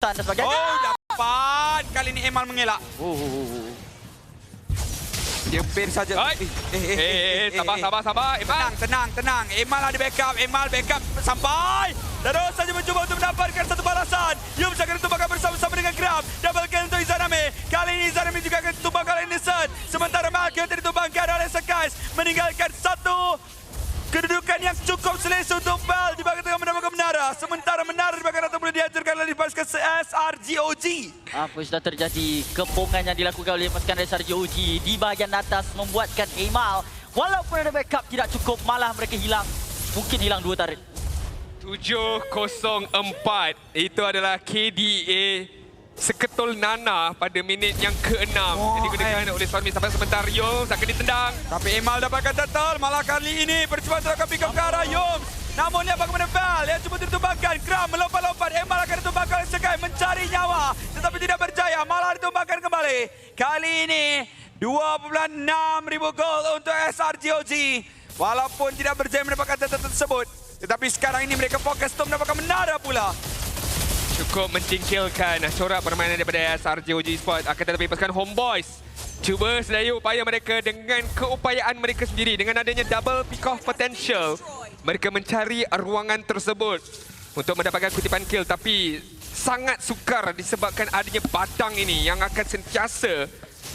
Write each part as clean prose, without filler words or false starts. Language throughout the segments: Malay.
stun dan sebagainya. Oh, dapat. Kali ini Emal mengelak. Dia bir saja. Sabar. Emal. Tenang. Emal ada backup. Emal backup sampai. Terus saja mencuba untuk mendapatkan satu balasan. Yum akan tumbangkan bersama-sama dengan Gram. Double kill untuk Izanami. Kali ini Izanami juga akan tumbangkan oleh Innocent. Sementara Malkion ditumbangkan oleh Sekais. Meninggalkan satu kedudukan yang cukup selesa untuk Bell di bahagian tengah mendapatkan menara. Sementara menara di bahagian atas boleh dihancurkan oleh pasukan SRGOG. Apa sudah terjadi? Kepungan yang dilakukan oleh pasukan SRGOG di bahagian atas membuatkan Emal walaupun ada backup tidak cukup, malah mereka hilang. Mungkin hilang 2 turret. 7-0-4. Itu adalah KDA Seketul Nana pada minit yang ke-6. Jadi digunakan oleh Stormy sampai sebentar. Yums akan ditendang. Tapi Emal dapatkan turtle. Malah kali ini percubaan terlakukan pick up ke arah Yums. Namun lihat bagaimana Bell yang cuba ditumbangkan. Gram melompat-lompat. Emal akan ditumbangkan oleh Sekai mencari nyawa. Tetapi tidak berjaya. Malah ditumbangkan kembali. Kali ini 2.6 ribu gol untuk SRGOG. Walaupun tidak berjaya mendapatkan turtle tersebut. Tetapi sekarang ini mereka fokus untuk mendapatkan menara pula. Cukup mencingkilkan corak permainan daripada SRGOG Esports. Akan tetapi pasukan Homeboys cuba sedaya upaya mereka dengan keupayaan mereka sendiri. Dengan adanya double pick-off potential, mereka mencari ruangan tersebut untuk mendapatkan kutipan kill. Tapi sangat sukar disebabkan adanya batang ini yang akan sentiasa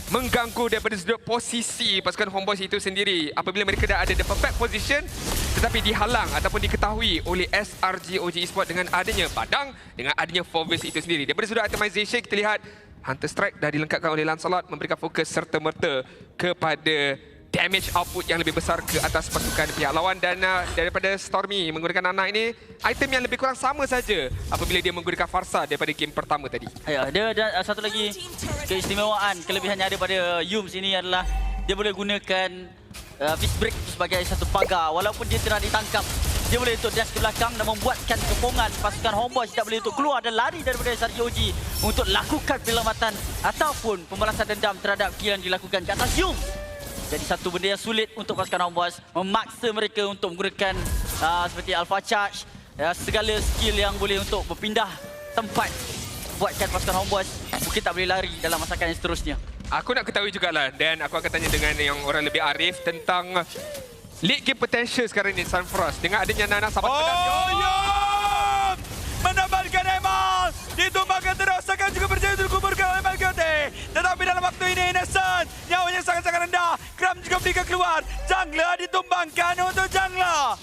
mengganggu daripada sudut posisi pasukan Homeboys itu sendiri. Apabila mereka dah ada the perfect position tetapi dihalang ataupun diketahui oleh SRGOG Esports dengan adanya padang, dengan adanya Fovis itu sendiri. Daripada sudut itemization kita lihat Hunter Strike dah dilengkapkan oleh Lancelot, memberikan fokus serta-merta kepada damage output yang lebih besar ke atas pasukan pihak lawan. Dan daripada Stormy menggunakan Nana ini, item yang lebih kurang sama saja apabila dia menggunakan Farsa daripada game pertama tadi. Ya, dia ada satu lagi keistimewaan, kelebihan yang ada pada Yums ini adalah dia boleh gunakan Fist Break sebagai satu pagar. Walaupun dia tidak ditangkap, dia boleh untuk dash ke belakang dan membuatkan kepungan pasukan Homeboys tidak boleh untuk keluar dan lari daripada SRGOG untuk lakukan penyelamatan ataupun pembalasan dendam terhadap kill yang dilakukan ke atas Yums. Jadi satu benda yang sulit untuk pasukan Homeboys, memaksa mereka untuk menggunakan seperti Alpha Charge, segala skill yang boleh untuk berpindah tempat, buatkan pasukan Homeboys mungkin tak boleh lari dalam masakan yang seterusnya. Aku nak ketahui jugalah, dan aku akan tanya dengan yang orang lebih arif tentang league game potential sekarang ni Sunfrost dengan adanya Nana sahabat Yum! Mendapatkan Emal. Ditumbangkan terus. Akan juga berjaya untuk dikuburkan oleh Malkote. Tetapi dalam waktu ini Innocent nyawanya sangat-sangat rendah. Gram juga berikan keluar. Jungler ditumbangkan untuk Jungler.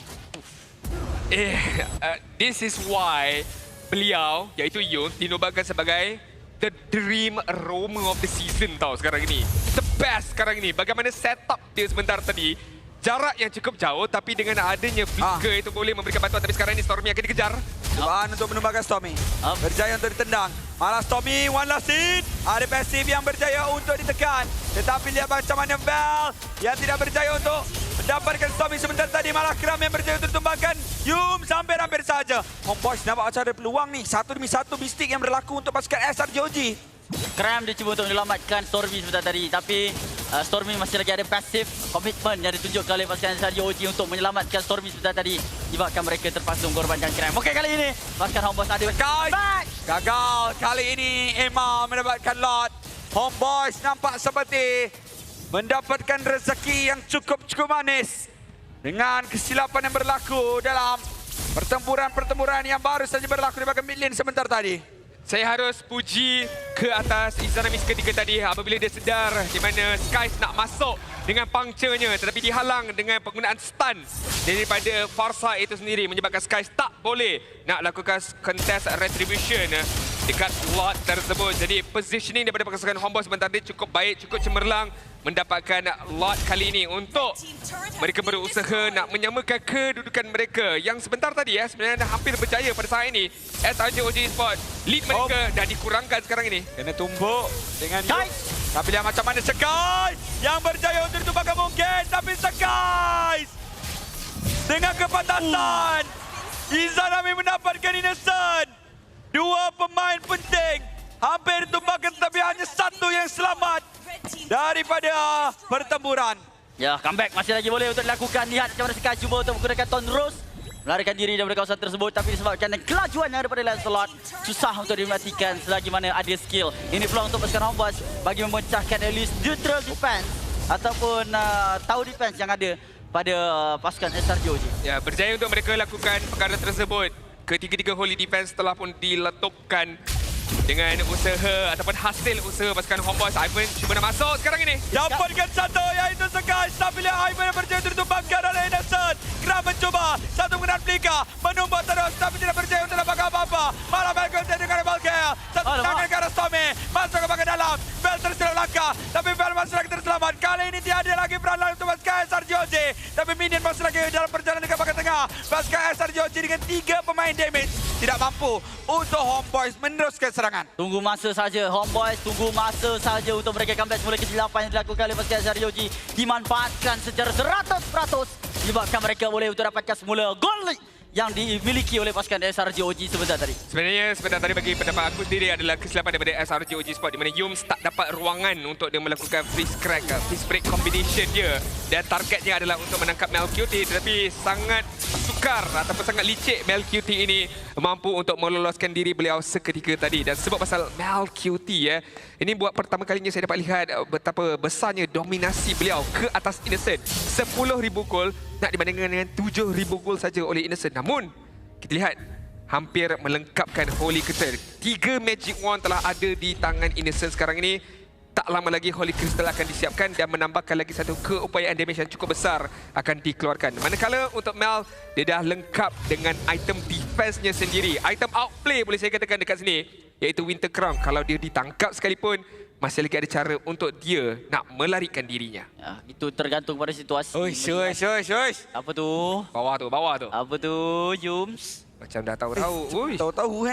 This is why beliau, iaitu Yun, dinobatkan sebagai the dream roamer of the season tau sekarang ini. The best sekarang ini. Bagaimana setup dia sebentar tadi. Jarak yang cukup jauh tapi dengan adanya flicker itu boleh memberikan bantuan. Tapi sekarang ini Stormy akan dikejar. Cubaan untuk menumbangkan Stormy. Berjaya untuk ditendang. Malah Stormy one last hit. Ada pasif yang berjaya untuk ditekan. Tetapi lihat macam mana Bell yang tidak berjaya untuk mendapatkan Stormy sebentar tadi. Malah Kram yang berjaya untuk ditumbangkan. Yum sampai hampir saja. Homeboys nampak macam ada peluang nih. 1 demi 1 mistik yang berlaku untuk pasukan SRGOG. Kram dia cuba untuk menyelamatkan Stormy sebentar tadi, tapi Stormy masih lagi ada pasif komitmen yang ditunjukkan oleh pasukan SRGOG untuk menyelamatkan Stormy sebentar tadi. Sebabkan mereka terpaksa mengorbankan Kram. Okey, kali ini pasukan Homeboys ada gagal. Kali ini Emal mendapatkan lot. Homeboys nampak seperti mendapatkan rezeki yang cukup manis dengan kesilapan yang berlaku dalam pertempuran yang baru saja berlaku di bahagian mid lane sebentar tadi. Saya harus puji ke atas Izanamis ketika tadi apabila dia sedar di mana Skies nak masuk dengan puncture-nya tetapi dihalang dengan penggunaan stun daripada Farsa itu sendiri menyebabkan Skies tak boleh nak lakukan contest retribution dekat lot tersebut. Jadi positioning daripada pasukan Homeboys sebentar tadi cukup baik, cukup cemerlang mendapatkan lot kali ini untuk mereka berusaha nak menyamakan kedudukan mereka yang sebentar tadi sebenarnya dah hampir berjaya pada saat ini. SRGOG Esports lead mereka dah dikurangkan sekarang ini. Kena tumbuk dengan tapi lihat macam mana Sekai yang berjaya untuk ditumbangkan mungkin, tapi Sekai dengan kepantasan Izanami mendapatkan Innocent. 2 pemain penting hampir ditumbangkan tetapi hanya satu yang selamat daripada pertempuran. Ya, comeback masih lagi boleh untuk dilakukan. Lihat macam mana Sekai cuba untuk menggunakan Tonrose. melarikan diri daripada kawasan tersebut, tapi disebabkan kelajuan yang ada pada Lancelot, susah untuk dimatikan selagi mana ada skill. Ini peluang untuk pasukan Homeboyz bagi memecahkan at least neutral defense ataupun tower defense yang ada pada pasukan SRGOG. Ya, berjaya untuk mereka lakukan perkara tersebut. Ketiga-tiga holy defense telah pun diletupkan dengan usaha ataupun hasil usaha pasukan Homeboyz. Ivan cuba nak masuk sekarang ini. Dapatkan satu iaitu Sekai. Tapi Ivan yang berjaya untuk ditumbangkan oleh Innocent. Grab mencuba. Satu penggunaan Blika. Menumbuk terus tapi tidak berjaya untuk dapat apa-apa. Malah Malcolm dengan Balkea. Satu tangan ke arah Stormy. Masuk ke bahagian dalam. Bell tersilap langkah. Tapi Bell masih lagi terselamat. Kali ini tiada lagi peran lain untuk pasukan SRGOG. Tapi Minion masih lagi dalam perjalanan ke bahagian tengah. Pasukan SRGOG dengan 3 pemain damage. Tidak mampu untuk Homeboyz meneruskan serangan. Tunggu masa saja Homeboyz, tunggu masa saja untuk mereka comeback semula kesilapan yang dilakukan oleh pasukan SRGOG dimanfaatkan secara 100% menyebabkan mereka boleh untuk dapatkan semula gol yang dimiliki oleh pasukan SRGOG sebentar tadi. Sebenarnya tadi bagi pendapat aku sendiri adalah kesilapan daripada SRGOG Sport di mana Yums tak dapat ruangan untuk dia melakukan freeze break combination dia, dan targetnya adalah untuk menangkap Melqt, tetapi sangat sukar ataupun sangat licik Melqt ini mampu untuk meloloskan diri beliau seketika tadi. Dan sebab pasal Melqt ini buat pertama kalinya saya dapat lihat betapa besarnya dominasi beliau ke atas Innocent. 10,000 gol nak dibandingkan dengan 7,000 gol saja oleh Innocent. Namun kita lihat hampir melengkapkan Holy Crystal. 3 Magic Wand telah ada di tangan Innocent sekarang ini. Tak lama lagi Holy Crystal akan disiapkan dan menambahkan lagi satu keupayaan damage yang cukup besar akan dikeluarkan. Manakala untuk Mel, dia dah lengkap dengan item defense-nya sendiri. Item outplay boleh saya katakan dekat sini, iaitu Winter Crown. Kalau dia ditangkap sekalipun, masih lagi ada cara untuk dia nak melarikan dirinya. Ya, itu tergantung pada situasi. Oish. Apa tu? Bawah tu. Apa tu, Yums? Macam dah tahu-tahu. Tahu-tahu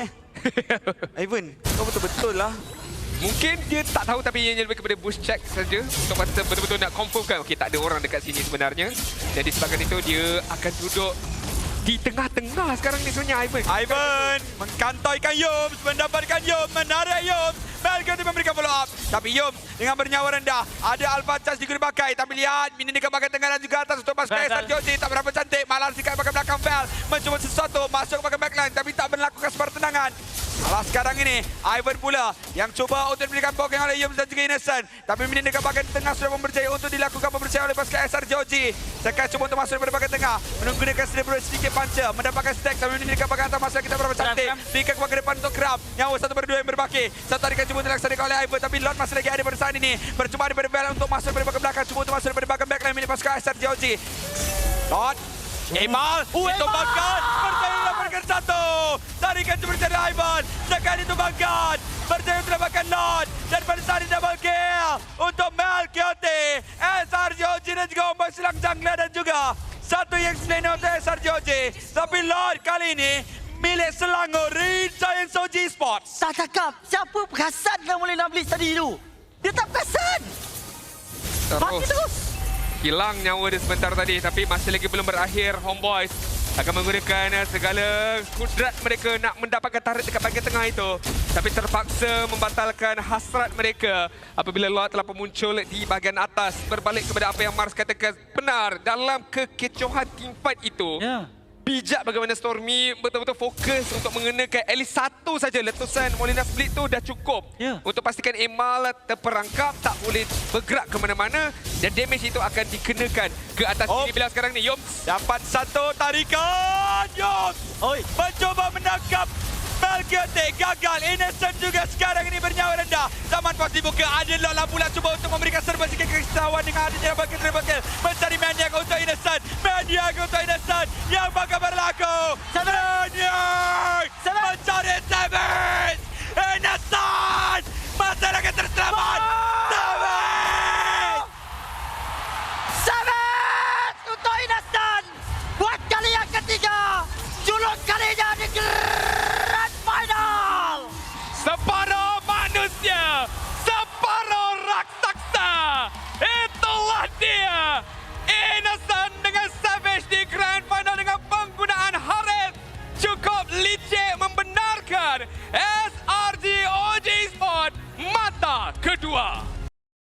Ivan, kau betul-betul lah. Mungkin dia tak tahu tapi ia lebih kepada boost check saja untuk masa betul-betul nak confirmkan okey tak ada orang dekat sini sebenarnya. Dan disebabkan itu dia akan duduk di tengah-tengah sekarang ni sebenarnya Ivan mengkantoikan Yums, mendapatkan Yums, menarik Yums. Melqt memberikan follow up. Tapi Yums dengan bernyawa rendah. Ada Alpha Charge juga dipakai. Tapi lihat, Minion dekat bahagian tengah dan juga atas untuk pasukan SRGOG. Tak berapa cantik. Malah sikat bahagian belakang Bell. Mencuba sesuatu. Masuk ke bahagian backline. Tapi tak melakukan sepertenangan. Malah sekarang ini, Ivan pula yang cuba untuk memberikan poking oleh Yums dan juga Innocent. Tapi Minion dekat bahagian tengah sudah memberjaya untuk dilakukan pembersihan oleh pasukan SRGOG. Sekarang cuba untuk masuk daripada bahagian tengah. Menggunakan sedikit puncher. Mendapatkan stack. Tapi Minion dekat bahagian atas masih kita berapa cantik. Berikan ke bahagian depan untuk Crab. Nyawa 1/2 yang berbaki. Satu tarikan cuba untuk dilaksanakan oleh Ivan. Tapi Lord masih lagi ada pada saat ini. Percuma daripada Bell untuk masuk daripada bahagian belakang. Cuba untuk masuk daripada bahagian backline milik pasukan SRGOG. Lord. Emal. Ditumbangkan. Berjaya dapatkan satu. Tarikan cuba dari Ivan. Sekali ditumbangkan. Berjaya untuk dapatkan Lord. Dan pada saat ini double kill. Untuk Melqt. SRGOG dan juga Homeboyz silang jungler dan juga satu yang sebenarnya untuk SRGOG. Tapi Lord kali ini milik Selangor Giants OG Sports. Tak cakap. Siapa perasan yang boleh nak beli tadi tu? Dia tak perasan. Mati terus. Hilang nyawa dia sebentar tadi tapi masih lagi belum berakhir. Homeboyz akan menggunakan segala kudrat mereka nak mendapatkan tarik dekat bahagian tengah itu. Tapi terpaksa membatalkan hasrat mereka apabila Lord telah muncul di bahagian atas. Berbalik kepada apa yang Mars katakan, benar dalam kekecohan teamfight itu. Ya. Bijak bagaimana Stormy betul-betul fokus untuk mengenakan at least satu saja letusan Molina Split tu dah cukup. Ya. Untuk pastikan Emal terperangkap, tak boleh bergerak ke mana-mana dan damage itu akan dikenakan ke atas diri beliau sekarang ni. Yums dapat satu tarikan. Yums mencuba menangkap Melqt, gagal. Innocent juga sekarang ini bernyawa rendah. Zaman pos dibuka. Ada Lola pula cuba untuk memberikan serba sikit kekisauan dengan adanya bakal mencari Maniac untuk Innocent. Maniac untuk Innocent yang bakal berlaku. Maniac mencari Savage. Innocent masih lagi terselamat. Savage untuk Innocent. Buat kali yang ketiga. Julung kalinya di Grand Final. separuh manusia, separuh raksasa. Itulah dia. Innocent dengan Savage di Grand Final dengan penggunaan Harith. Cukup licik membenarkan SRGOG Sport mata kedua.